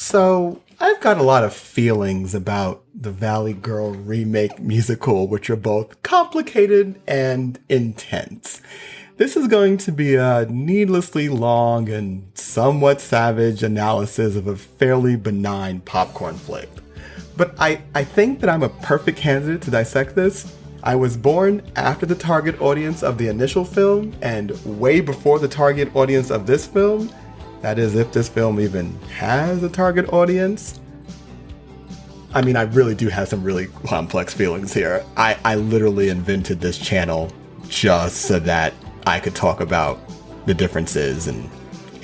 So, I've got a lot of feelings about the Valley Girl remake musical, which are both complicated and intense. This is going to be a needlessly long and somewhat savage analysis of a fairly benign popcorn flick. But I think that I'm a perfect candidate to dissect this. I was born after the target audience of the initial film and way before the target audience of this film. That is, if this film even has a target audience. I mean, I really do have some really complex feelings here. I literally invented this channel just so that I could talk about the differences and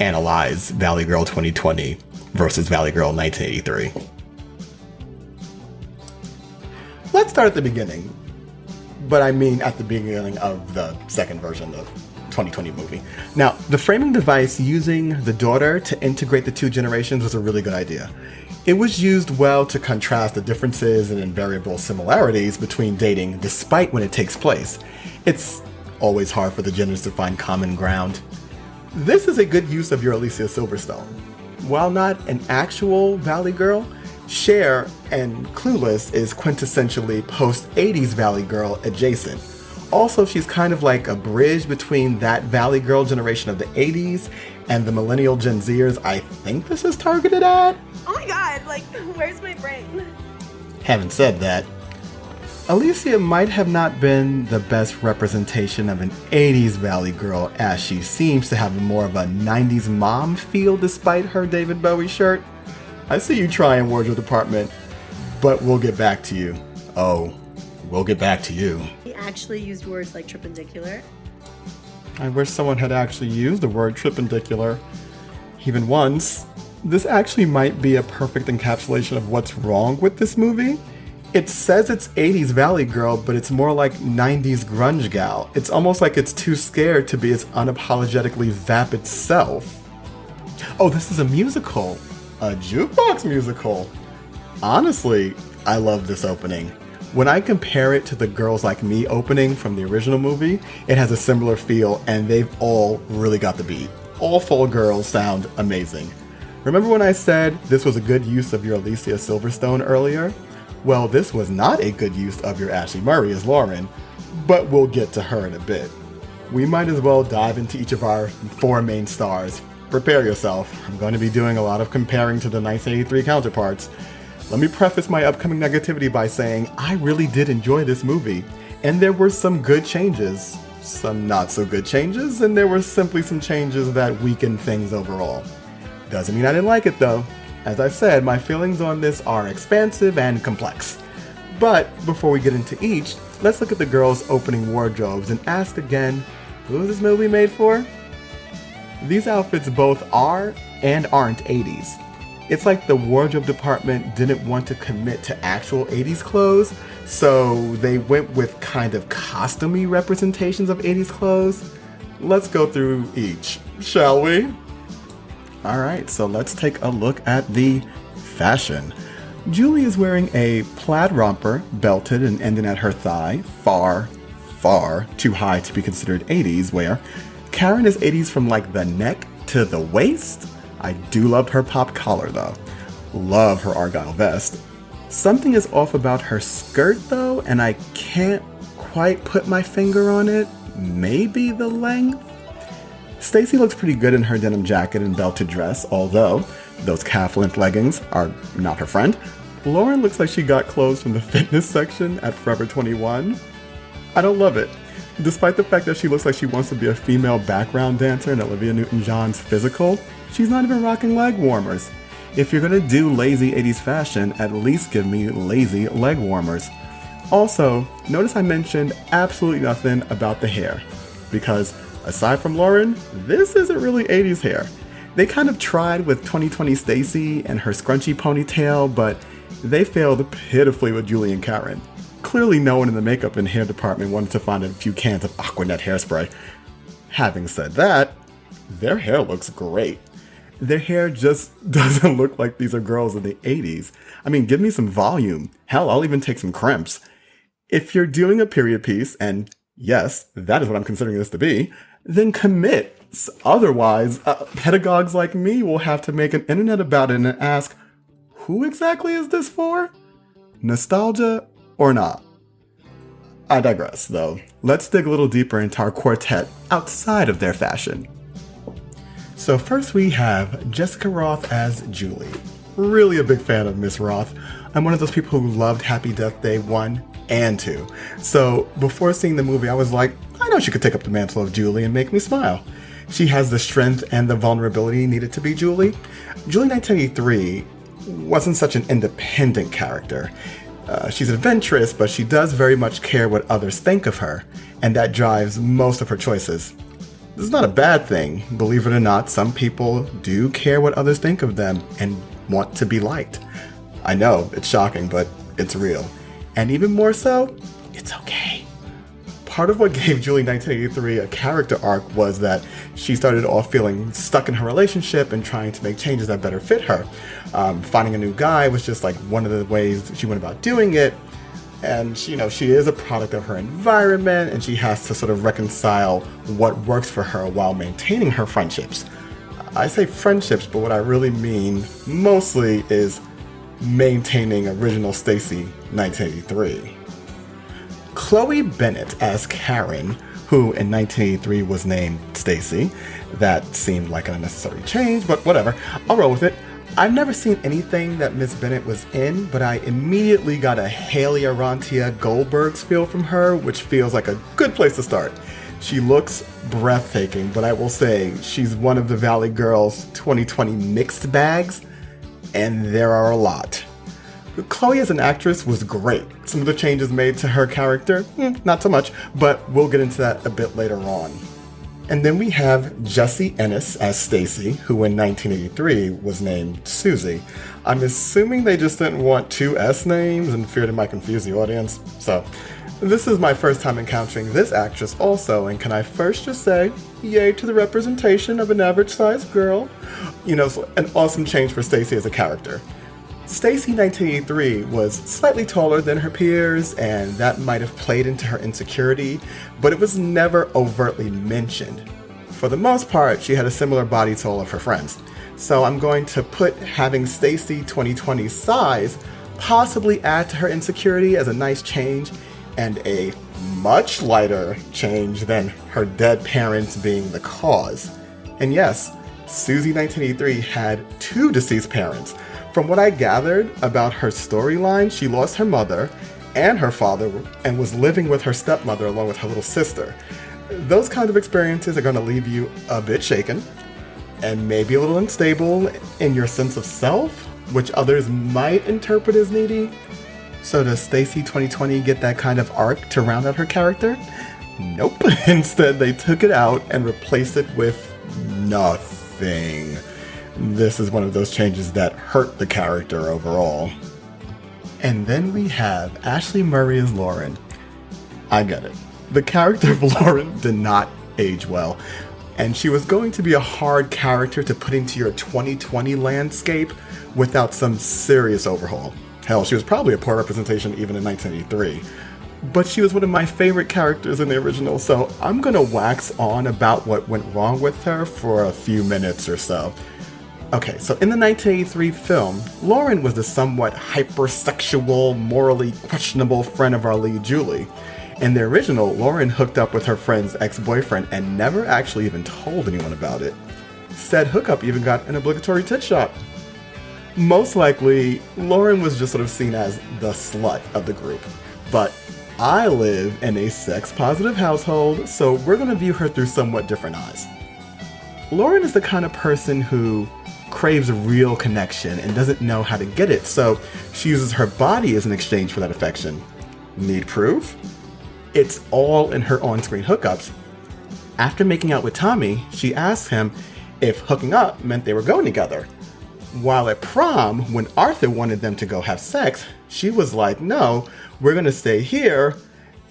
analyze Valley Girl 2020 versus Valley Girl 1983. Let's start at the beginning. But I mean at the beginning of the second version of 2020 movie. Now, the framing device using the daughter to integrate the two generations was a really good idea. It was used well to contrast the differences and invariable similarities between dating despite when it takes place. It's always hard for the genders to find common ground. This is a good use of your Alicia Silverstone. While not an actual Valley Girl, Cher and Clueless is quintessentially post-80s Valley Girl adjacent. Also, she's kind of like a bridge between that Valley Girl generation of the 80s and the millennial Gen Zers I think this is targeted at. Oh my god, where's my brain? Having said that, Alicia might have not been the best representation of an 80s Valley Girl, as she seems to have more of a 90s mom feel despite her David Bowie shirt. I see you trying, wardrobe department, but we'll get back to you. Oh, we'll get back to you. He actually used words like tripendicular. I wish someone had actually used the word tripendicular even once. This actually might be a perfect encapsulation of what's wrong with this movie. It says it's 80s Valley Girl, but it's more like 90s grunge gal. It's almost like it's too scared to be its unapologetically vapid self. Oh, this is a musical. A jukebox musical. Honestly, I love this opening. When I compare it to the Girls Like Me opening from the original movie, it has a similar feel and they've all really got the beat. All four girls sound amazing. Remember when I said this was a good use of your Alicia Silverstone earlier? Well, this was not a good use of your Ashley Murray as Lauren, but we'll get to her in a bit. We might as well dive into each of our four main stars. Prepare yourself. I'm going to be doing a lot of comparing to the 1983 counterparts. Let me preface my upcoming negativity by saying I really did enjoy this movie, and there were some good changes, some not so good changes, and there were simply some changes that weakened things overall. Doesn't mean I didn't like it though. As I said, my feelings on this are expansive and complex. But before we get into each, let's look at the girls' opening wardrobes and ask again, who is this movie made for? These outfits both are and aren't 80s. It's like the wardrobe department didn't want to commit to actual 80s clothes, so they went with kind of costumey representations of 80s clothes. Let's go through each, shall we? Alright, so let's take a look at the fashion. Julie is wearing a plaid romper, belted and ending at her thigh, far, far too high to be considered 80s wear. Karen is 80s from like the neck to the waist. I do love her pop collar though. Love her argyle vest. Something is off about her skirt though, and I can't quite put my finger on it. Maybe the length? Stacy looks pretty good in her denim jacket and belted dress, although those calf-length leggings are not her friend. Lauren looks like she got clothes from the fitness section at Forever 21. I don't love it. Despite the fact that she looks like she wants to be a female background dancer in Olivia Newton-John's Physical, she's not even rocking leg warmers. If you're gonna do lazy 80s fashion, at least give me lazy leg warmers. Also, notice I mentioned absolutely nothing about the hair, because aside from Lauren, this isn't really 80s hair. They kind of tried with 2020 Stacy and her scrunchy ponytail, but they failed pitifully with Julie and Karen. Clearly no one in the makeup and hair department wanted to find a few cans of Aquanet hairspray. Having said that, their hair looks great. Their hair just doesn't look like these are girls in the 80s. I mean, give me some volume. Hell, I'll even take some crimps. If you're doing a period piece, and yes, that is what I'm considering this to be, then commit. Otherwise, pedagogues like me will have to make an internet about it and ask, who exactly is this for? Nostalgia or not? I digress, though. Let's dig a little deeper into our quartet outside of their fashion. So first we have Jessica Roth as Julie. Really a big fan of Miss Roth. I'm one of those people who loved Happy Death Day 1 and 2. So before seeing the movie, I was like, I know she could take up the mantle of Julie and make me smile. She has the strength and the vulnerability needed to be Julie. Julie 1983 wasn't such an independent character. She's adventurous, but she does very much care what others think of her, and that drives most of her choices. This is not a bad thing. Believe it or not, some people do care what others think of them and want to be liked. I know, it's shocking, but it's real. And even more so, it's okay. Part of what gave Julie 1983 a character arc was that she started off feeling stuck in her relationship and trying to make changes that better fit her. Finding a new guy was just like one of the ways she went about doing it. And she is a product of her environment, and she has to sort of reconcile what works for her while maintaining her friendships. I say friendships, but what I really mean mostly is maintaining original Stacy 1983. Chloe Bennett as Karen, who in 1983 was named Stacy. That seemed like an unnecessary change, but whatever. I'll roll with it. I've never seen anything that Miss Bennett was in, but I immediately got a Haley Arantia Goldberg's feel from her, which feels like a good place to start. She looks breathtaking, but I will say she's one of the Valley Girls 2020 mixed bags, and there are a lot. Chloe as an actress was great. Some of the changes made to her character, not so much, but we'll get into that a bit later on. And then we have Jessie Ennis as Stacy, who in 1983 was named Susie. I'm assuming they just didn't want two S names and feared it might confuse the audience. So, this is my first time encountering this actress also, and can I first just say, yay to the representation of an average-sized girl. An awesome change for Stacy as a character. Stacy 1983 was slightly taller than her peers, and that might have played into her insecurity, but it was never overtly mentioned. For the most part, she had a similar body to all of her friends. So I'm going to put having Stacy 2020's size possibly add to her insecurity as a nice change, and a much lighter change than her dead parents being the cause. And yes, Susie 1983 had two deceased parents. From what I gathered about her storyline, she lost her mother and her father and was living with her stepmother along with her little sister. Those kinds of experiences are going to leave you a bit shaken and maybe a little unstable in your sense of self, which others might interpret as needy. So does Stacy 2020 get that kind of arc to round out her character? Nope. Instead, they took it out and replaced it with nothing. This is one of those changes that hurt the character overall. And then we have Ashley Murray as Lauren. I get it. The character of Lauren did not age well, and she was going to be a hard character to put into your 2020 landscape without some serious overhaul. Hell, she was probably a poor representation even in 1983. But she was one of my favorite characters in the original, so I'm gonna wax on about what went wrong with her for a few minutes or so. Okay, so in the 1983 film, Lauren was the somewhat hypersexual, morally questionable friend of our lead, Julie. In the original, Lauren hooked up with her friend's ex-boyfriend and never actually even told anyone about it. Said hookup even got an obligatory tit shot. Most likely, Lauren was just sort of seen as the slut of the group. But I live in a sex-positive household, so we're going to view her through somewhat different eyes. Lauren is the kind of person who craves a real connection and doesn't know how to get it, so she uses her body as an exchange for that affection. Need proof? It's all in her on-screen hookups. After making out with Tommy, she asked him if hooking up meant they were going together. While at prom, when Arthur wanted them to go have sex, she was like, no, we're gonna stay here,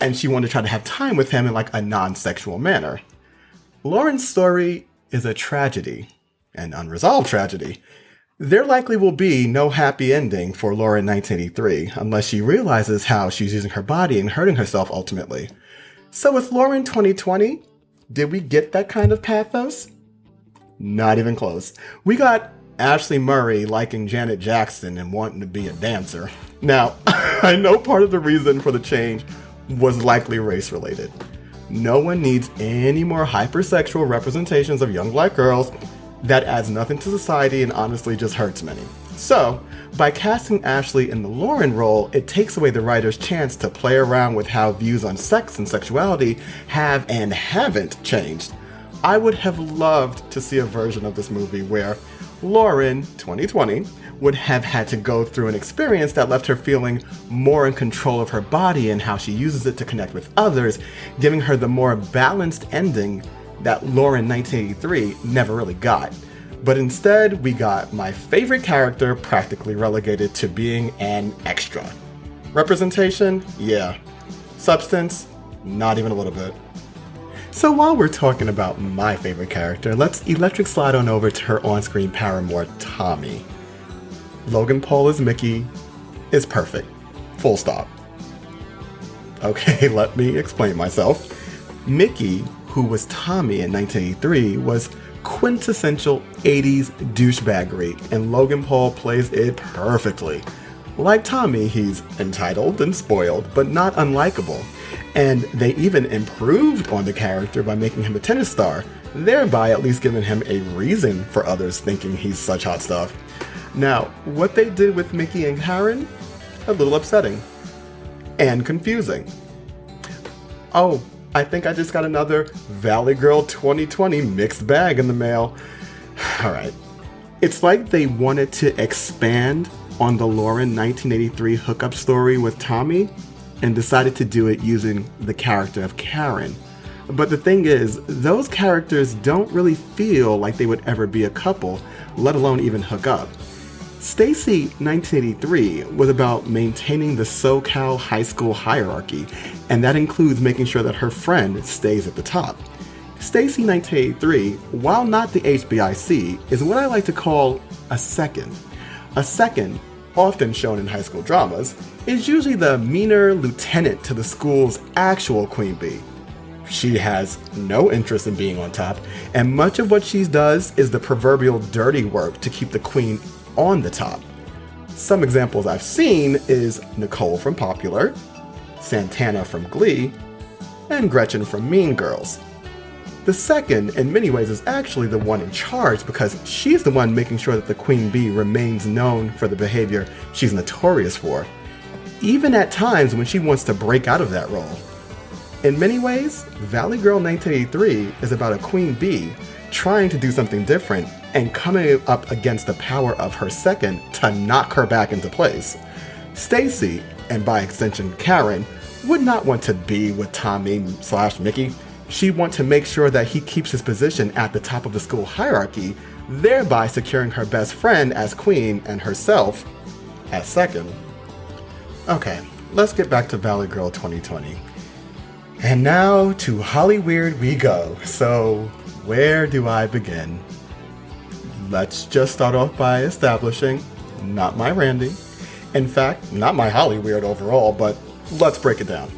and she wanted to try to have time with him in like a non-sexual manner. Lauren's story is a tragedy. An unresolved tragedy. There likely will be no happy ending for Lauren 1983 unless she realizes how she's using her body and hurting herself ultimately. So with Lauren 2020, did we get that kind of pathos? Not even close. We got Ashley Murray liking Janet Jackson and wanting to be a dancer. Now, I know part of the reason for the change was likely race-related. No one needs any more hypersexual representations of young black girls. That adds nothing to society and honestly just hurts many. So, by casting Ashley in the Lauren role, it takes away the writer's chance to play around with how views on sex and sexuality have and haven't changed. I would have loved to see a version of this movie where Lauren, 2020, would have had to go through an experience that left her feeling more in control of her body and how she uses it to connect with others, giving her the more balanced ending that Lauren 1983 never really got. But instead, we got my favorite character practically relegated to being an extra. Representation? Yeah. Substance? Not even a little bit. So while we're talking about my favorite character, let's electric slide on over to her on-screen paramour, Tommy. Logan Paul as Mickey is perfect. Full stop. Okay, let me explain myself. Mickey, who was Tommy in 1983, was quintessential 80s douchebaggery, and Logan Paul plays it perfectly. Like Tommy, he's entitled and spoiled, but not unlikable. And they even improved on the character by making him a tennis star, thereby at least giving him a reason for others thinking he's such hot stuff. Now, what they did with Mickey and Karen? A little upsetting. And confusing. Oh, I think I just got another Valley Girl 2020 mixed bag in the mail. Alright. It's like they wanted to expand on the Lauren 1983 hookup story with Tommy and decided to do it using the character of Karen. But the thing is, those characters don't really feel like they would ever be a couple, let alone even hook up. Stacy 1983 was about maintaining the SoCal high school hierarchy, and that includes making sure that her friend stays at the top. Stacy 1983, while not the HBIC, is what I like to call a second. A second, often shown in high school dramas, is usually the meaner lieutenant to the school's actual queen bee. She has no interest in being on top, and much of what she does is the proverbial dirty work to keep the queen on the top. Some examples I've seen is Nicole from Popular, Santana from Glee, and Gretchen from Mean Girls. The second, in many ways, is actually the one in charge because she's the one making sure that the queen bee remains known for the behavior she's notorious for, even at times when she wants to break out of that role. In many ways, Valley Girl 1983 is about a queen bee trying to do something different and coming up against the power of her second to knock her back into place. Stacy, and by extension Karen, would not want to be with Tommy/Mickey. She'd want to make sure that he keeps his position at the top of the school hierarchy, thereby securing her best friend as queen and herself as second. Okay, let's get back to Valley Girl 2020. And now to Hollyweird we go. So, where do I begin? Let's just start off by establishing, not my Randy. In fact, not my Hollyweird overall, but let's break it down.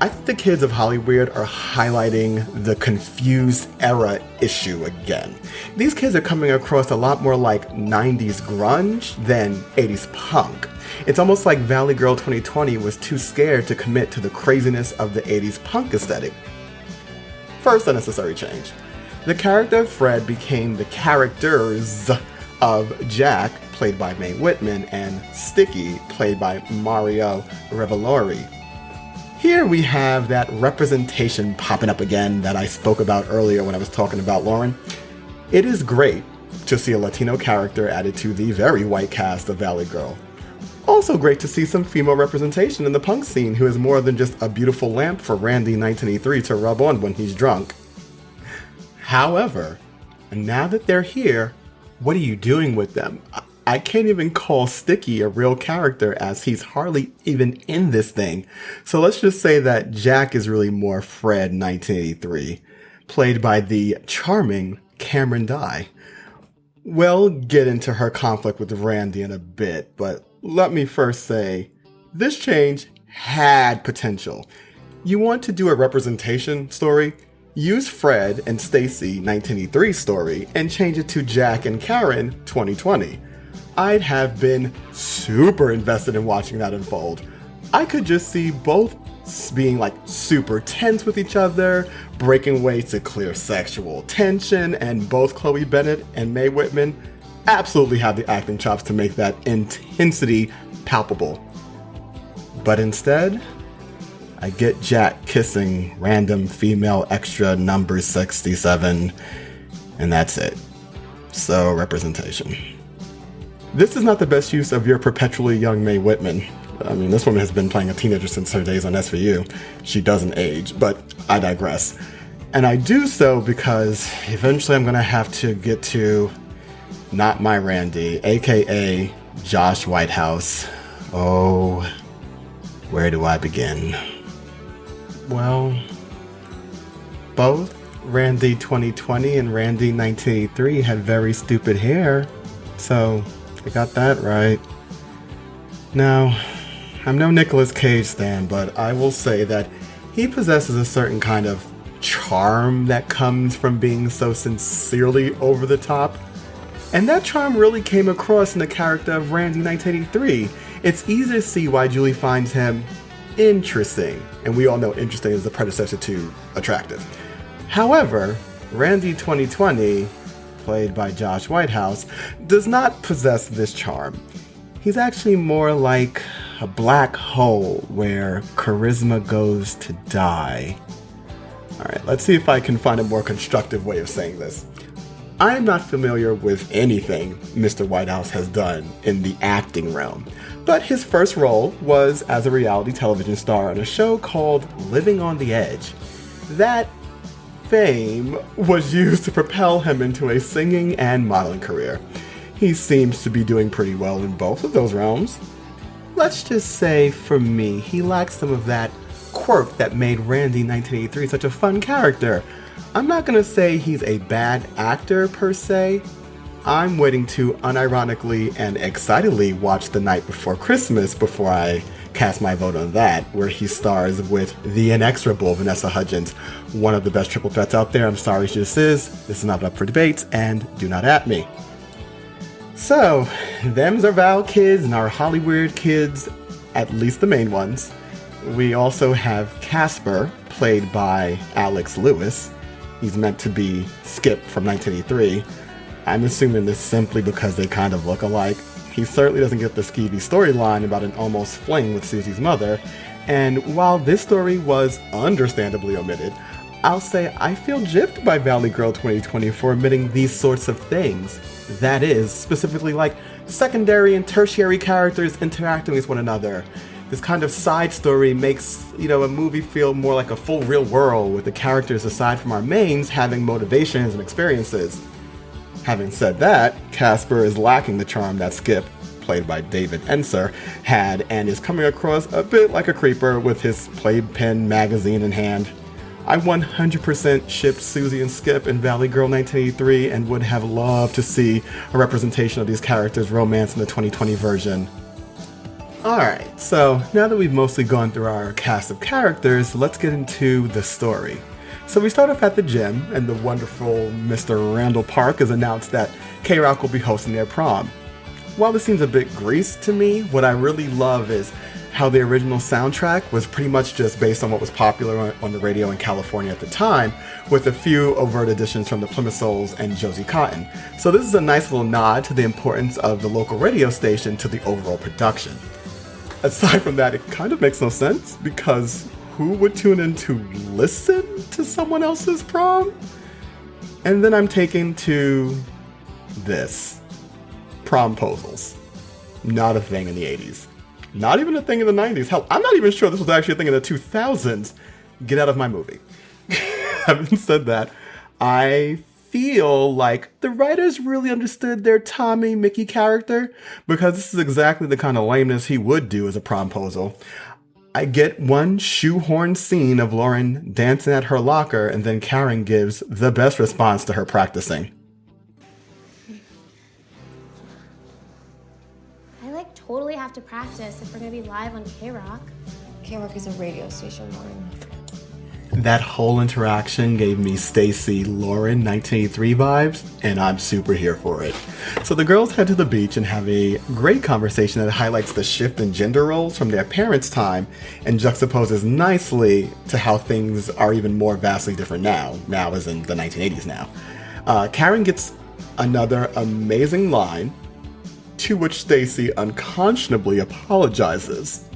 I think the kids of Hollyweird are highlighting the confused era issue again. These kids are coming across a lot more like 90s grunge than 80s punk. It's almost like Valley Girl 2020 was too scared to commit to the craziness of the 80s punk aesthetic. First unnecessary change. The character of Fred became the characters of Jack, played by Mae Whitman, and Sticky, played by Mario Revolori. Here we have that representation popping up again that I spoke about earlier when I was talking about Lauren. It is great to see a Latino character added to the very white cast of Valley Girl. Also great to see some female representation in the punk scene who is more than just a beautiful lamp for Randy 1983 to rub on when he's drunk. However, now that they're here, what are you doing with them? I can't even call Sticky a real character as he's hardly even in this thing. So let's just say that Jack is really more Fred 1983, played by the charming Cameron Dye. We'll get into her conflict with Randy in a bit, but let me first say, this change had potential. You want to do a representation story? Use Fred and Stacy 1983 story and change it to Jack and Karen 2020. I'd have been super invested in watching that unfold. I could just see both being like super tense with each other, breaking away to clear sexual tension, and both Chloe Bennett and Mae Whitman absolutely have the acting chops to make that intensity palpable. But instead, I get Jack kissing random female extra number 67, and that's it. So, representation. This is not the best use of your perpetually young Mae Whitman. I mean, this woman has been playing a teenager since her days on SVU. She doesn't age, but I digress. And I do so because eventually I'm going to have to get to Not My Randy, aka Josh Whitehouse. Oh, where do I begin? Well, both Randy 2020 and Randy 1983 had very stupid hair, so I got that right. Now, I'm no Nicolas Cage stan, but I will say that he possesses a certain kind of charm that comes from being so sincerely over the top. And that charm really came across in the character of Randy 1983. It's easy to see why Julie finds him interesting, and we all know interesting is the predecessor to attractive. However, Randy 2020, played by Josh Whitehouse, does not possess this charm. He's actually more like a black hole where charisma goes to die. Alright, let's see if I can find a more constructive way of saying this. I am not familiar with anything Mr. Whitehouse has done in the acting realm, but his first role was as a reality television star on a show called Living on the Edge. That fame was used to propel him into a singing and modeling career. He seems to be doing pretty well in both of those realms. Let's just say, for me, he lacks some of that quirk that made Randy 1983 such a fun character. I'm not gonna say he's a bad actor per se. I'm waiting to unironically and excitedly watch The Night Before Christmas before I cast my vote on that, where he stars with the inexorable Vanessa Hudgens, one of the best triple threats out there. I'm sorry she just is. This is not up for debates, and do not at me. So, them's our Val kids and our Hollywood kids, at least the main ones. We also have Casper, played by Alex Lewis. He's meant to be Skip from 1983. I'm assuming this simply because they kind of look alike. He certainly doesn't get the skeevy storyline about an almost fling with Susie's mother. And while this story was understandably omitted, I'll say I feel gypped by Valley Girl 2020 for omitting these sorts of things. That is, specifically like secondary and tertiary characters interacting with one another. This kind of side story makes, a movie feel more like a full real world with the characters aside from our mains having motivations and experiences. Having said that, Casper is lacking the charm that Skip, played by David Enser, had and is coming across a bit like a creeper with his Playpen magazine in hand. I 100% shipped Susie and Skip in Valley Girl 1983 and would have loved to see a representation of these characters' romance in the 2020 version. Alright, so now that we've mostly gone through our cast of characters, let's get into the story. So we start off at the gym, and the wonderful Mr. Randall Park has announced that K-Rock will be hosting their prom. While this seems a bit greased to me, what I really love is how the original soundtrack was pretty much just based on what was popular on the radio in California at the time, with a few overt additions from the Plymouth Souls and Josie Cotton. So this is a nice little nod to the importance of the local radio station to the overall production. Aside from that, it kind of makes no sense, because who would tune in to listen to someone else's prom? And then I'm taken to this. Promposals. Not a thing in the 80s. Not even a thing in the 90s. Hell, I'm not even sure this was actually a thing in the 2000s. Get out of my movie. Having said that, I feel like the writers really understood their Tommy Mickey character, because this is exactly the kind of lameness he would do as a promposal. I get one shoehorn scene of Lauren dancing at her locker, and then Karen gives the best response to her practicing. Totally have to practice if we're gonna be live on K-Rock. K-Rock is a radio station, Lauren. That whole interaction gave me Stacy Lauren 1983 vibes, and I'm super here for it. So the girls head to the beach and have a great conversation that highlights the shift in gender roles from their parents' time and juxtaposes nicely to how things are even more vastly different now as in the 1980s now. Karen gets another amazing line, to which Stacy unconscionably apologizes.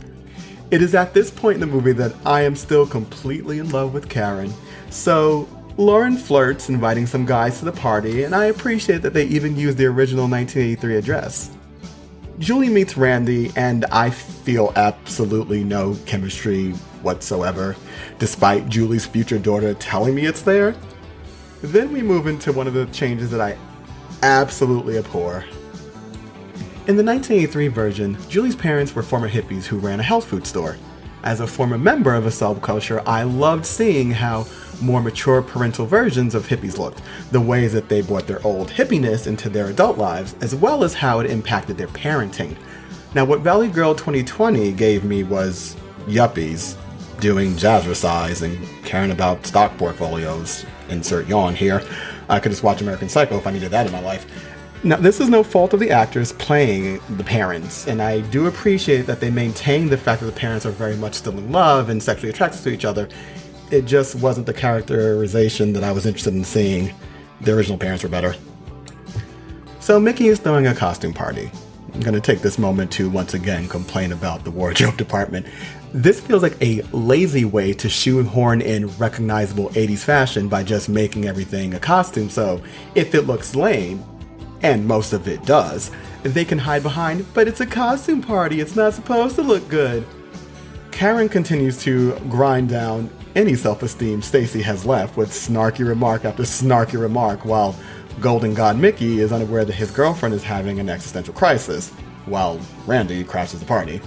It is at this point in the movie that I am still completely in love with Karen. So Lauren flirts, inviting some guys to the party, and I appreciate that they even use the original 1983 address. Julie meets Randy, and I feel absolutely no chemistry whatsoever, despite Julie's future daughter telling me it's there. Then we move into one of the changes that I absolutely abhor. In the 1983 version, Julie's parents were former hippies who ran a health food store. As a former member of a subculture, I loved seeing how more mature parental versions of hippies looked, the ways that they brought their old hippiness into their adult lives, as well as how it impacted their parenting. Now, what Valley Girl 2020 gave me was yuppies doing jazzercise and caring about stock portfolios. Insert yawn here. I could just watch American Psycho if I needed that in my life. Now, this is no fault of the actors playing the parents, and I do appreciate that they maintain the fact that the parents are very much still in love and sexually attracted to each other. It just wasn't the characterization that I was interested in seeing. The original parents were better. So Mickey is throwing a costume party. I'm going to take this moment to once again complain about the wardrobe department. This feels like a lazy way to shoehorn in recognizable 80s fashion by just making everything a costume, so if it looks lame, and most of it does, they can hide behind, but it's a costume party, it's not supposed to look good. Karen continues to grind down any self-esteem Stacy has left with snarky remark after snarky remark, while Golden God Mickey is unaware that his girlfriend is having an existential crisis, while Randy crashes the party.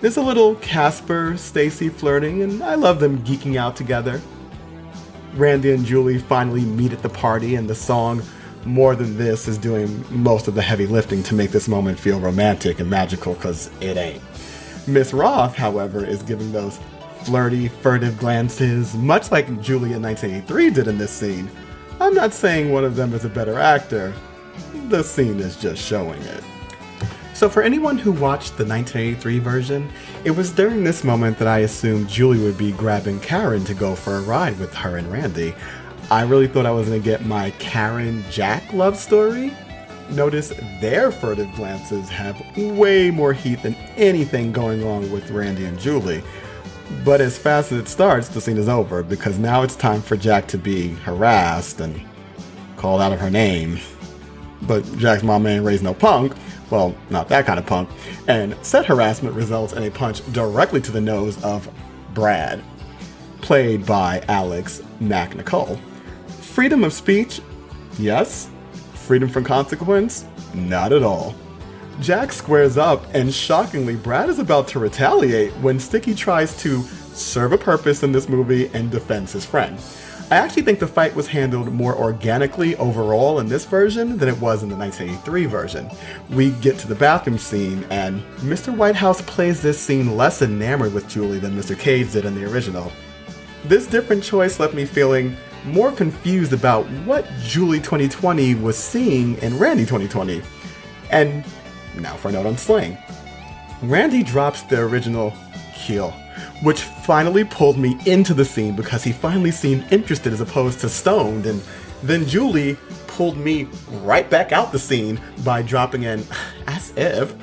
There's a little Casper, Stacy flirting, and I love them geeking out together. Randy and Julie finally meet at the party, and the song More Than This is doing most of the heavy lifting to make this moment feel romantic and magical, because it ain't. Miss Roth, however, is giving those flirty, furtive glances, much like Julie in 1983 did in this scene. I'm not saying one of them is a better actor. The scene is just showing it. So for anyone who watched the 1983 version, it was during this moment that I assumed Julie would be grabbing Karen to go for a ride with her and Randy. I really thought I was going to get my Karen-Jack love story. Notice their furtive glances have way more heat than anything going on with Randy and Julie. But as fast as it starts, the scene is over, because now it's time for Jack to be harassed and called out of her name. But Jack's mama ain't raised no punk. Well, not that kind of punk. And said harassment results in a punch directly to the nose of Brad, played by Alex McNicol. Freedom of speech? Yes. Freedom from consequence? Not at all. Jack squares up, and shockingly, Brad is about to retaliate when Sticky tries to serve a purpose in this movie and defends his friend. I actually think the fight was handled more organically overall in this version than it was in the 1983 version. We get to the bathroom scene, and Mr. Whitehouse plays this scene less enamored with Julie than Mr. Cage did in the original. This different choice left me feeling more confused about what Julie 2020 was seeing in Randy 2020. And now for a note on slang. Randy drops the original heel, which finally pulled me into the scene because he finally seemed interested as opposed to stoned, and then Julie pulled me right back out the scene by dropping an as if.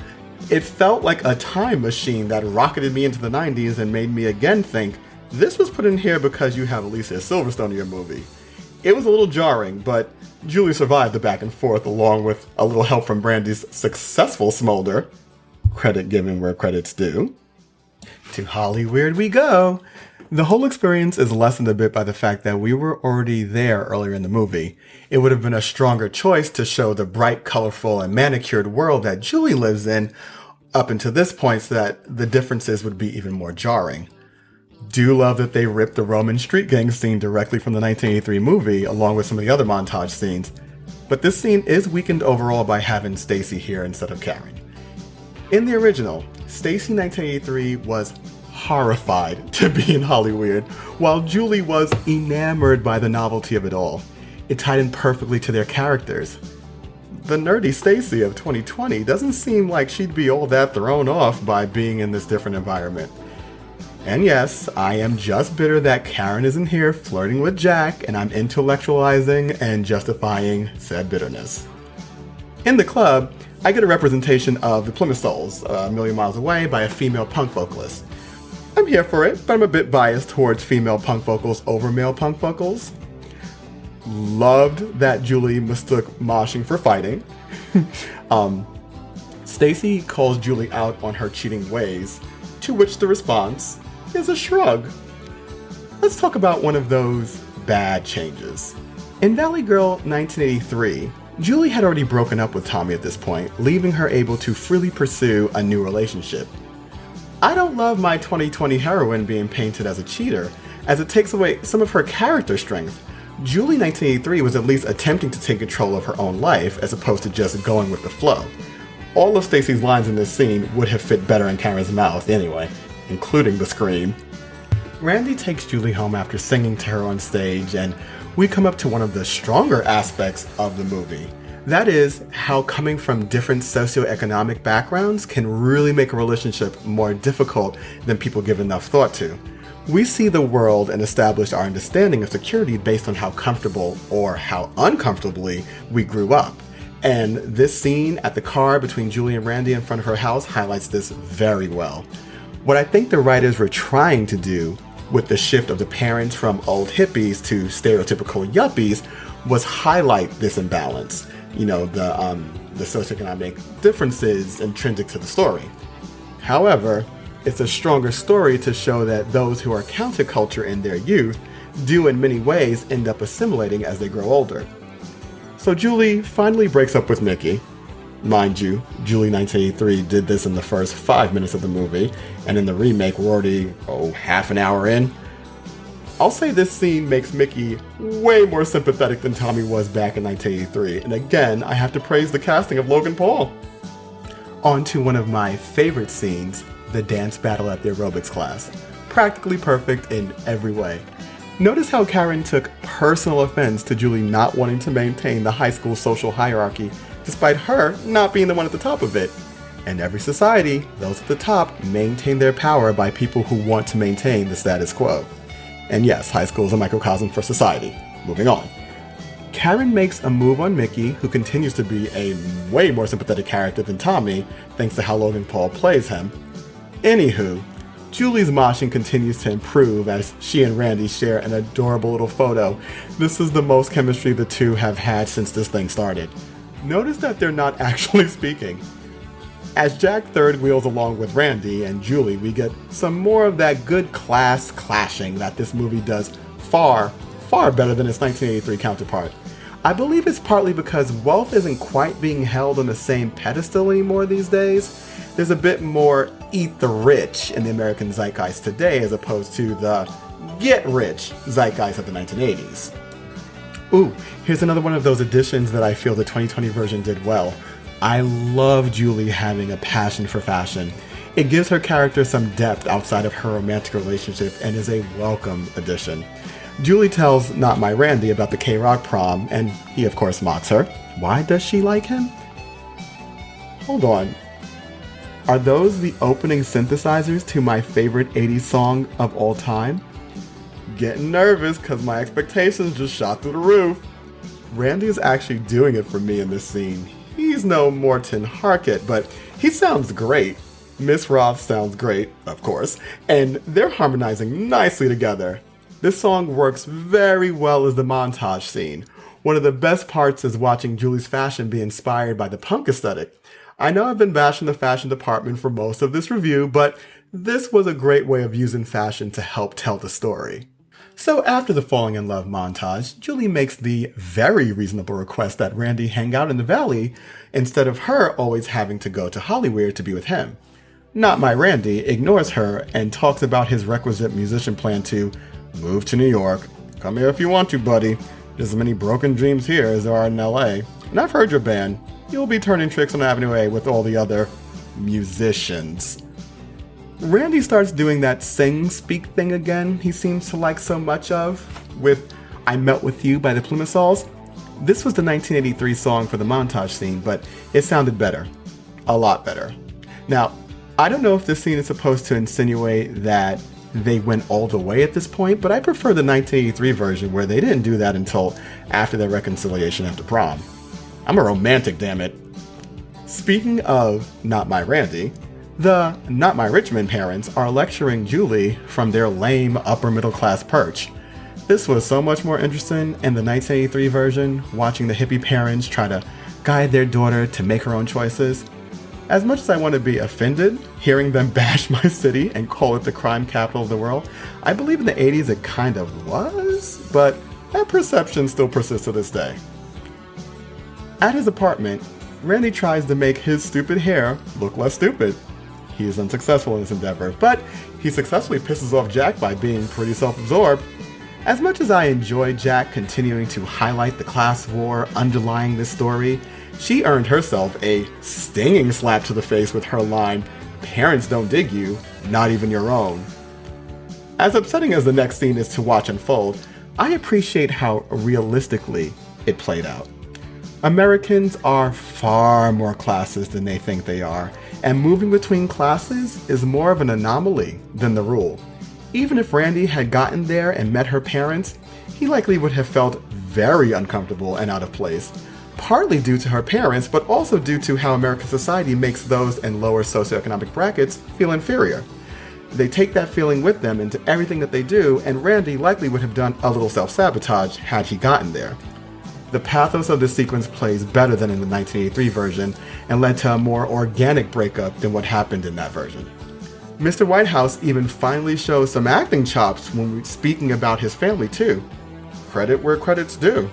It felt like a time machine that rocketed me into the 90s and made me again think, this was put in here because you have Alicia Silverstone in your movie. It was a little jarring, but Julie survived the back and forth along with a little help from Brandy's successful smolder. Credit given where credit's due. To Hollyweird we go. The whole experience is lessened a bit by the fact that we were already there earlier in the movie. It would have been a stronger choice to show the bright, colorful, and manicured world that Julie lives in up until this point so that the differences would be even more jarring. Do love that they ripped the Roman street gang scene directly from the 1983 movie, along with some of the other montage scenes. But this scene is weakened overall by having Stacy here instead of Karen. In the original, Stacy 1983 was horrified to be in Hollywood, while Julie was enamored by the novelty of it all. It tied in perfectly to their characters. The nerdy Stacy of 2020 doesn't seem like she'd be all that thrown off by being in this different environment. And yes, I am just bitter that Karen isn't here flirting with Jack, and I'm intellectualizing and justifying said bitterness. In the club, I get a representation of the Plymouth Souls, A Million Miles Away by a female punk vocalist. I'm here for it, but I'm a bit biased towards female punk vocals over male punk vocals. Loved that Julie mistook moshing for fighting. Stacy calls Julie out on her cheating ways, to which the response is a shrug. Let's talk about one of those bad changes. In Valley Girl 1983, Julie had already broken up with Tommy at this point, leaving her able to freely pursue a new relationship. I don't love my 2020 heroine being painted as a cheater, as it takes away some of her character strength. Julie 1983 was at least attempting to take control of her own life, as opposed to just going with the flow. All of Stacy's lines in this scene would have fit better in Karen's mouth anyway, including the scream. Randy takes Julie home after singing to her on stage, and we come up to one of the stronger aspects of the movie. That is, how coming from different socioeconomic backgrounds can really make a relationship more difficult than people give enough thought to. We see the world and establish our understanding of security based on how comfortable or how uncomfortably we grew up. And this scene at the car between Julie and Randy in front of her house highlights this very well. What I think the writers were trying to do with the shift of the parents from old hippies to stereotypical yuppies was highlight this imbalance. You know, the socioeconomic differences intrinsic to the story. However, it's a stronger story to show that those who are counterculture in their youth do in many ways end up assimilating as they grow older. So Julie finally breaks up with Mickey. Mind you, Julie 1983 did this in the first 5 minutes of the movie, and in the remake we're already, half an hour in. I'll say this scene makes Mickey way more sympathetic than Tommy was back in 1983, and again, I have to praise the casting of Logan Paul. On to one of my favorite scenes, the dance battle at the aerobics class. Practically perfect in every way. Notice how Karen took personal offense to Julie not wanting to maintain the high school social hierarchy, despite her not being the one at the top of it. In every society, those at the top maintain their power by people who want to maintain the status quo. And yes, high school is a microcosm for society. Moving on. Karen makes a move on Mickey, who continues to be a way more sympathetic character than Tommy, thanks to how Logan Paul plays him. Anywho, Julie's moshing continues to improve as she and Randy share an adorable little photo. This is the most chemistry the two have had since this thing started. Notice that they're not actually speaking. As Jack third wheels along with Randy and Julie, we get some more of that good class clashing that this movie does far, far better than its 1983 counterpart. I believe it's partly because wealth isn't quite being held on the same pedestal anymore these days. There's a bit more eat the rich in the American zeitgeist today as opposed to the get rich zeitgeist of the 1980s. Ooh, here's another one of those additions that I feel the 2020 version did well. I love Julie having a passion for fashion. It gives her character some depth outside of her romantic relationship and is a welcome addition. Julie tells Not My Randy about the K-Rock prom, and he of course mocks her. Why does she like him? Hold on. Are those the opening synthesizers to my favorite 80s song of all time? Getting nervous because my expectations just shot through the roof. Randy is actually doing it for me in this scene. He's no Morton Harkett, but he sounds great. Miss Roth sounds great, of course, and they're harmonizing nicely together. This song works very well as the montage scene. One of the best parts is watching Julie's fashion be inspired by the punk aesthetic. I know I've been bashing the fashion department for most of this review, but this was a great way of using fashion to help tell the story. So after the falling in love montage, Julie makes the very reasonable request that Randy hang out in the valley instead of her always having to go to Hollywood to be with him. Not My Randy ignores her and talks about his requisite musician plan to move to New York. Come here if you want to, buddy. There's as many broken dreams here as there are in LA. And I've heard your band. You'll be turning tricks on Avenue A with all the other musicians. Randy starts doing that sing-speak thing again he seems to like so much of, with I Melt With You by the Plumasols. This was the 1983 song for the montage scene, but it sounded better. A lot better. Now, I don't know if this scene is supposed to insinuate that they went all the way at this point, but I prefer the 1983 version where they didn't do that until after their reconciliation after prom. I'm a romantic, damn it. Speaking of Not My Randy, the Not My Richmond parents are lecturing Julie from their lame upper middle class perch. This was so much more interesting in the 1983 version, watching the hippie parents try to guide their daughter to make her own choices. As much as I want to be offended hearing them bash my city and call it the crime capital of the world, I believe in the 80s it kind of was, but that perception still persists to this day. At his apartment, Randy tries to make his stupid hair look less stupid. He is unsuccessful in this endeavor, but he successfully pisses off Jack by being pretty self-absorbed. As much as I enjoy Jack continuing to highlight the class war underlying this story, she earned herself a stinging slap to the face with her line, "Parents don't dig you, not even your own." As upsetting as the next scene is to watch unfold, I appreciate how realistically it played out. Americans are far more classist than they think they are, and moving between classes is more of an anomaly than the rule. Even if Randy had gotten there and met her parents, he likely would have felt very uncomfortable and out of place, partly due to her parents, but also due to how American society makes those in lower socioeconomic brackets feel inferior. They take that feeling with them into everything that they do, and Randy likely would have done a little self-sabotage had he gotten there. The pathos of this sequence plays better than in the 1983 version and led to a more organic breakup than what happened in that version. Mr. Whitehouse even finally shows some acting chops when we're speaking about his family too. Credit where credit's due.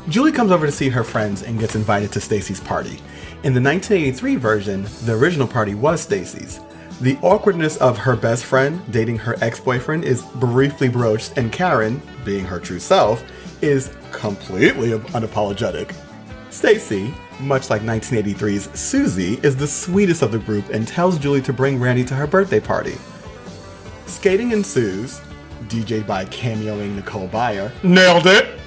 Julie comes over to see her friends and gets invited to Stacy's party. In the 1983 version, the original party was Stacy's. The awkwardness of her best friend dating her ex-boyfriend is briefly broached, and Karen, being her true self, is completely unapologetic. Stacy, much like 1983's Susie, is the sweetest of the group and tells Julie to bring Randy to her birthday party. Skating ensues, DJ'd by cameoing Nicole Byer. Nailed it!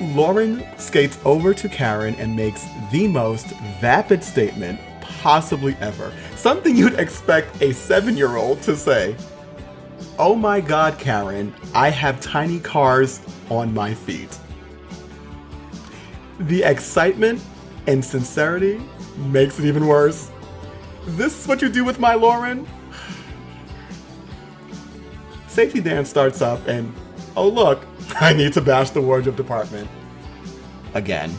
Lauren skates over to Karen and makes the most vapid statement possibly ever. Something you'd expect a 7-year-old to say. "Oh my God, Karen, I have tiny cars on my feet." The excitement and sincerity makes it even worse. This is what you do with my Lauren? Safety dance starts up and, oh look, I need to bash the wardrobe department. Again.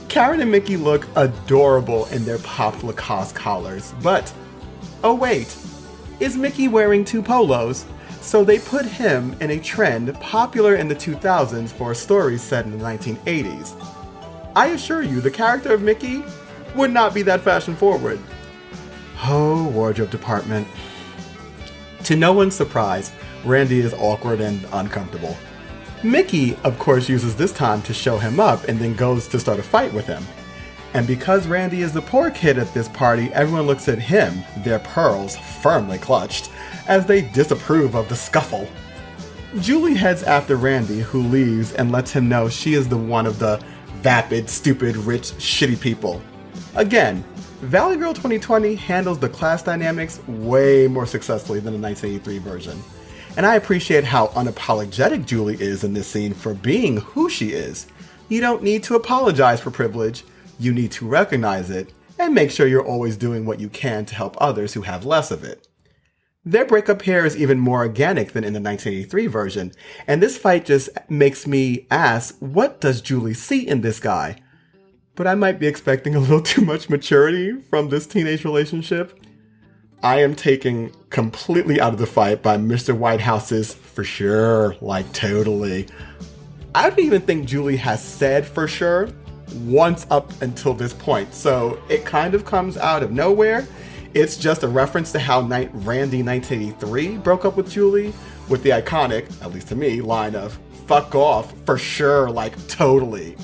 Karen and Mickey look adorable in their popped Lacoste collars, but, oh wait, is Mickey wearing 2 polos? So they put him in a trend popular in the 2000s for stories set in the 1980s. I assure you, the character of Mickey would not be that fashion forward. Oh, wardrobe department. To no one's surprise, Randy is awkward and uncomfortable. Mickey, of course, uses this time to show him up and then goes to start a fight with him. And because Randy is the poor kid at this party, everyone looks at him, their pearls firmly clutched, as they disapprove of the scuffle. Julie heads after Randy, who leaves and lets him know she is the one of the vapid, stupid, rich, shitty people. Again, Valley Girl 2020 handles the class dynamics way more successfully than the 1983 version. And I appreciate how unapologetic Julie is in this scene for being who she is. You don't need to apologize for privilege, you need to recognize it, and make sure you're always doing what you can to help others who have less of it. Their breakup here is even more organic than in the 1983 version, and this fight just makes me ask, what does Julie see in this guy? But I might be expecting a little too much maturity from this teenage relationship. I am taken completely out of the fight by Mr. Whitehouse's "for sure," like totally. I don't even think Julie has said "for sure" once up until this point, so it kind of comes out of nowhere. It's just a reference to how Randy 1983 broke up with Julie with the iconic, at least to me, line of "fuck off, for sure, like totally."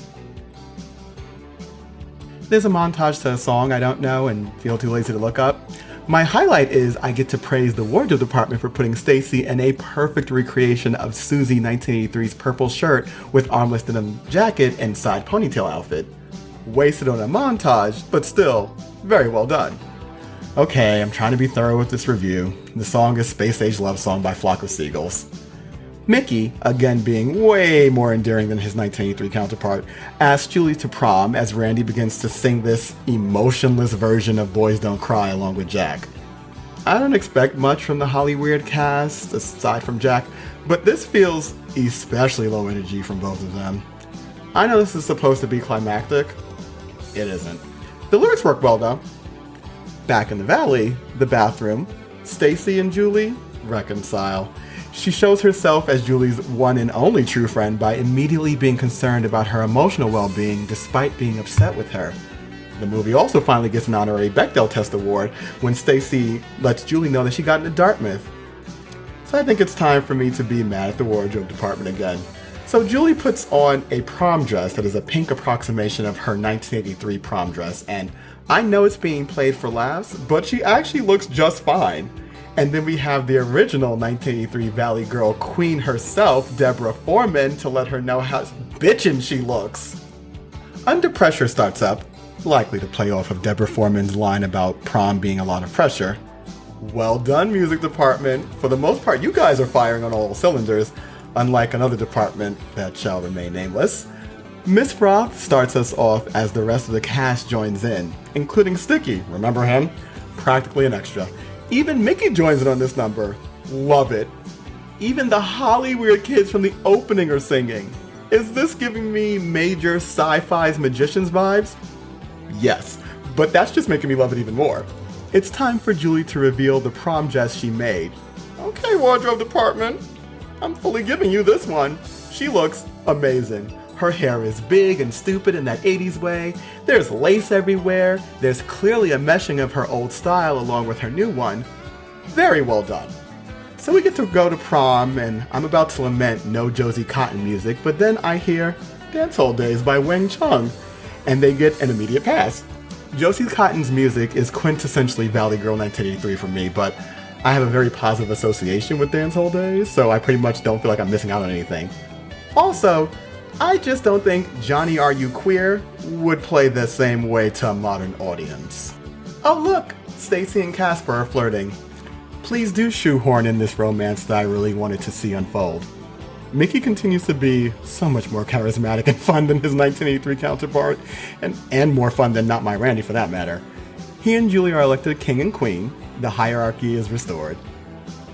there's a montage to a song I don't know and feel too lazy to look up. My highlight is I get to praise the wardrobe department for putting Stacy in a perfect recreation of Susie 1983's purple shirt with armless denim jacket and side ponytail outfit. Wasted on a montage, but still, very well done. Okay, I'm trying to be thorough with this review. The song is Space Age Love Song by Flock of Seagulls. Mickey, again being way more endearing than his 1983 counterpart, asks Julie to prom as Randy begins to sing this emotionless version of Boys Don't Cry along with Jack. I don't expect much from the Hollyweird cast, aside from Jack, but this feels especially low energy from both of them. I know this is supposed to be climactic. It isn't. The lyrics work well though. Back in the valley, the bathroom, Stacy and Julie reconcile. She shows herself as Julie's one and only true friend by immediately being concerned about her emotional well-being despite being upset with her. The movie also finally gets an honorary Bechdel test award when Stacy lets Julie know that she got into Dartmouth. So I think it's time for me to be mad at the wardrobe department again. So Julie puts on a prom dress that is a pink approximation of her 1983 prom dress, and I know it's being played for laughs, but she actually looks just fine. And then we have the original 1983 Valley Girl queen herself, Deborah Foreman, to let her know how bitchin' she looks. Under Pressure starts up, likely to play off of Deborah Foreman's line about prom being a lot of pressure. Well done, music department. For the most part, you guys are firing on all cylinders, unlike another department that shall remain nameless. Miss Roth starts us off as the rest of the cast joins in, including Sticky, remember him? Practically an extra. Even Mickey joins in on this number. Love it. Even the Hollyweird kids from the opening are singing. Is this giving me major sci-fi's Magicians vibes? Yes, but that's just making me love it even more. It's time for Julie to reveal the prom dress she made. Okay, wardrobe department, I'm fully giving you this one. She looks amazing. Her hair is big and stupid in that 80s way. There's lace everywhere. There's clearly a meshing of her old style along with her new one. Very well done. So we get to go to prom, and I'm about to lament no Josie Cotton music, but then I hear Dance Hall Days by Wang Chung, and they get an immediate pass. Josie Cotton's music is quintessentially Valley Girl 1983 for me, but I have a very positive association with Dance Hall Days, so I pretty much don't feel like I'm missing out on anything. Also, I just don't think Johnny Are You Queer would play the same way to a modern audience. Oh look, Stacy and Casper are flirting. Please do shoehorn in this romance that I really wanted to see unfold. Mickey continues to be so much more charismatic and fun than his 1983 counterpart, and more fun than Not My Randy for that matter. He and Julie are elected king and queen. The hierarchy is restored.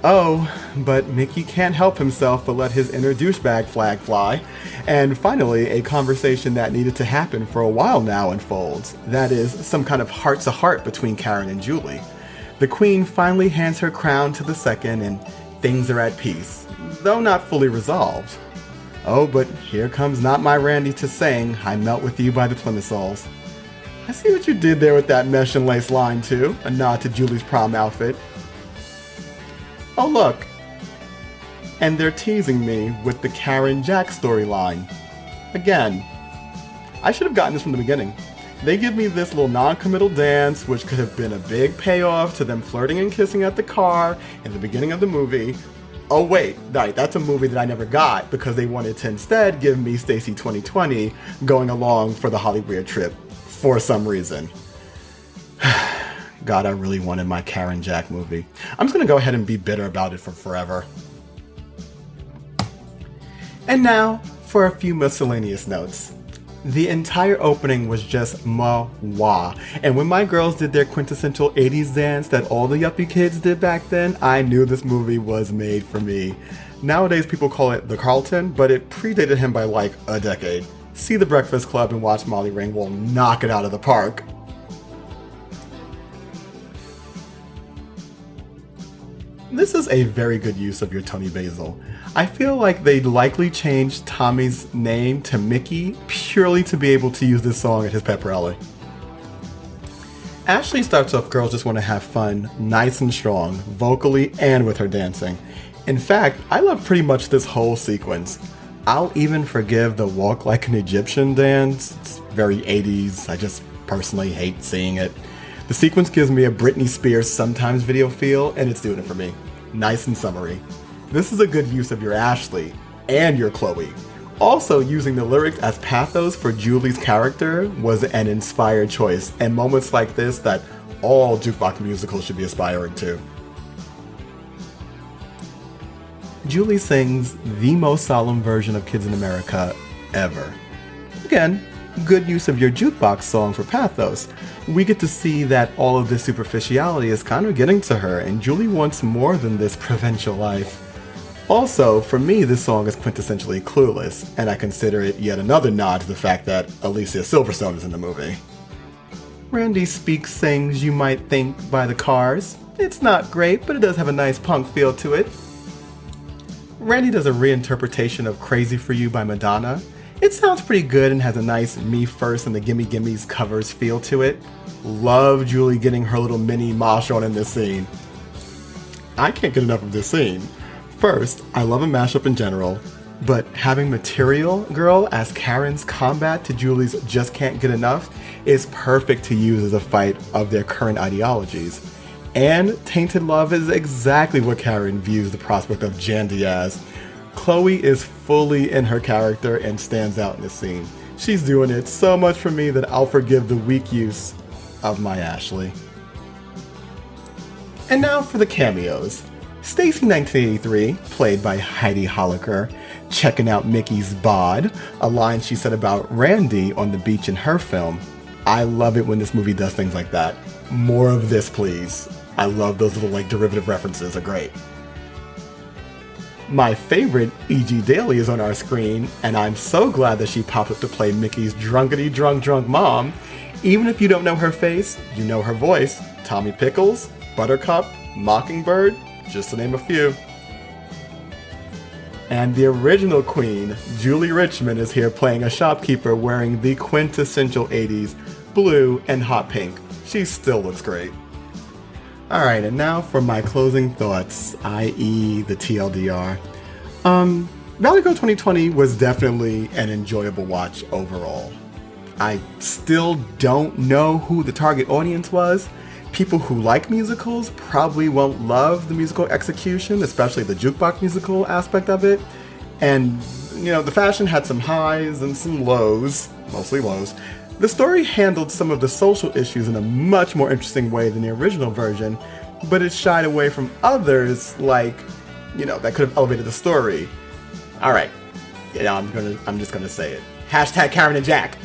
Oh, but Mickey can't help himself but let his inner douchebag flag fly. And finally, a conversation that needed to happen for a while now unfolds. That is, some kind of heart-to-heart between Karen and Julie. The queen finally hands her crown to the second, and things are at peace, though not fully resolved. Oh, but here comes Not My Randy to sing I Melt With You by the Plimsolls. I see what you did there with that mesh and lace line too, a nod to Julie's prom outfit. Oh look, and they're teasing me with the Karen Jack storyline. Again, I should have gotten this from the beginning. They give me this little non-committal dance, which could have been a big payoff to them flirting and kissing at the car in the beginning of the movie. Oh wait, right, that's a movie that I never got because they wanted to instead give me Stacy 2020 going along for the Hollyweird trip for some reason. God, I really wanted my Karen Jack movie. I'm just gonna go ahead and be bitter about it for forever. And now for a few miscellaneous notes. The entire opening was just ma-wah. And when my girls did their quintessential 80s dance that all the yuppie kids did back then, I knew this movie was made for me. Nowadays people call it The Carlton, but it predated him by like a decade. See The Breakfast Club and watch Molly Ringwald knock it out of the park. This is a very good use of your Tony Basil. I feel like they likely changed Tommy's name to Mickey purely to be able to use this song at his pep rally. Ashley starts off Girls Just Want to Have Fun nice and strong, vocally and with her dancing. In fact, I love pretty much this whole sequence. I'll even forgive the Walk Like an Egyptian dance. It's very 80s, I just personally hate seeing it. The sequence gives me a Britney Spears Sometimes video feel, and it's doing it for me. Nice and summery. This is a good use of your Ashley and your Chloe. Also, using the lyrics as pathos for Julie's character was an inspired choice, and moments like this that all jukebox musicals should be aspiring to. Julie sings the most solemn version of Kids in America ever. Again, good use of your jukebox song for pathos. We get to see that all of this superficiality is kind of getting to her, and Julie wants more than this provincial life. Also, for me, this song is quintessentially Clueless, and I consider it yet another nod to the fact that Alicia Silverstone is in the movie. Randy speaks things you might think by the Cars. It's not great, but it does have a nice punk feel to it. Randy does a reinterpretation of Crazy For You by Madonna. It sounds pretty good and has a nice Me First and the Gimme Gimmes covers feel to it. Love Julie getting her little mini mosh on in this scene. I can't get enough of this scene. First, I love a mashup in general, but having Material Girl as Karen's combat to Julie's Just Can't Get Enough is perfect to use as a fight of their current ideologies. And Tainted Love is exactly what Karen views the prospect of Jandy as. Chloe is fully in her character and stands out in this scene. She's doing it so much for me that I'll forgive the weak use of my Ashley. And now for the cameos. Stacy 1983, played by Heidi Holliker, checking out Mickey's bod, a line she said about Randy on the beach in her film. I love it when this movie does things like that. More of this, please. I love those little derivative references, are great. My favorite, E.G. Daly, is on our screen, and I'm so glad that she popped up to play Mickey's drunkety drunk mom. Even if you don't know her face, you know her voice. Tommy Pickles, Buttercup, Mockingbird, just to name a few. And the original queen, Julie Richmond, is here playing a shopkeeper wearing the quintessential 80s blue and hot pink. She still looks great. Alright, and now for my closing thoughts, i.e. the TLDR. Valley Girl 2020 was definitely an enjoyable watch overall. I still don't know who the target audience was. People who like musicals probably won't love the musical execution, especially the jukebox musical aspect of it. And, the fashion had some highs and some lows, mostly lows. The story handled some of the social issues in a much more interesting way than the original version, but it shied away from others that could have elevated the story. Alright, I'm just gonna say it. Hashtag Karen and Jack.